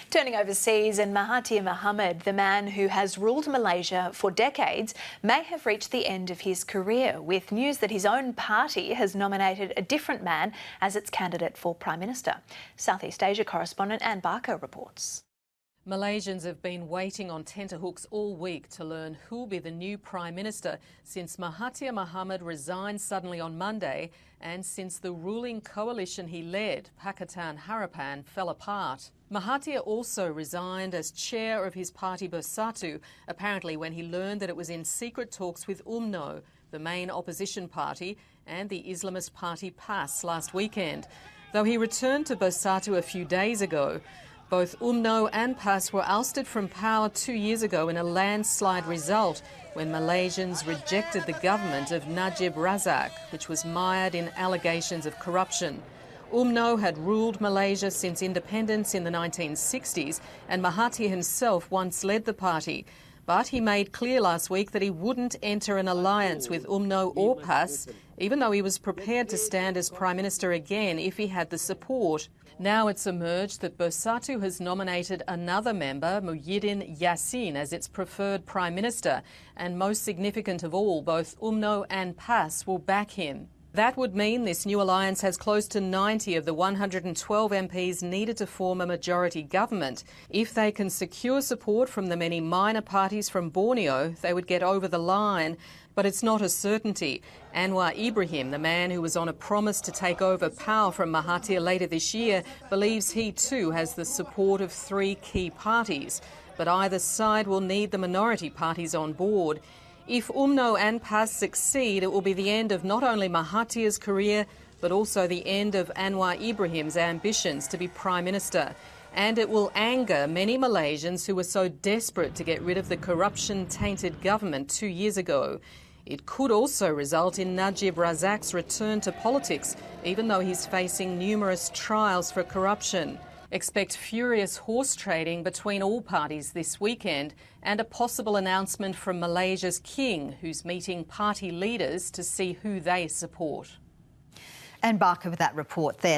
Turning overseas, and Mahathir Mohamad, the man who has ruled Malaysia for decades, may have reached the end of his career, with news that his own party has nominated a different man as its candidate for Prime Minister. Southeast Asia correspondent Anne Barker reports. Malaysians have been waiting on tenterhooks all week to learn who'll be the new Prime Minister since Mahathir Mohamad resigned suddenly on Monday and since the ruling coalition he led, Pakatan Harapan, fell apart. Mahathir also resigned as chair of his party Bersatu, apparently when he learned that it was in secret talks with UMNO, the main opposition party, and the Islamist party PAS last weekend. Though he returned to Bersatu a few days ago, both UMNO and PAS were ousted from power 2 years ago in a landslide result when Malaysians rejected the government of Najib Razak, which was mired in allegations of corruption. UMNO had ruled Malaysia since independence in the 1960s, and Mahathir himself once led the party. But he made clear last week that he wouldn't enter an alliance with UMNO or PAS, even though he was prepared to stand as Prime Minister again if he had the support. Now it's emerged that Bersatu has nominated another member, Muhyiddin Yassin, as its preferred Prime Minister, and most significant of all, both UMNO and PAS will back him. That would mean this new alliance has close to 90 of the 112 MPs needed to form a majority government. If they can secure support from the many minor parties from Borneo, they would get over the line. But it's not a certainty. Anwar Ibrahim, the man who was on a promise to take over power from Mahathir later this year, believes he too has the support of 3 key parties. But either side will need the minority parties on board. If UMNO and PAS succeed, it will be the end of not only Mahathir's career, but also the end of Anwar Ibrahim's ambitions to be Prime Minister. And it will anger many Malaysians who were so desperate to get rid of the corruption-tainted government 2 years ago. It could also result in Najib Razak's return to politics, even though he's facing numerous trials for corruption. Expect furious horse trading between all parties this weekend and a possible announcement from Malaysia's king, who's meeting party leaders to see who they support. Anne Barker with that report there.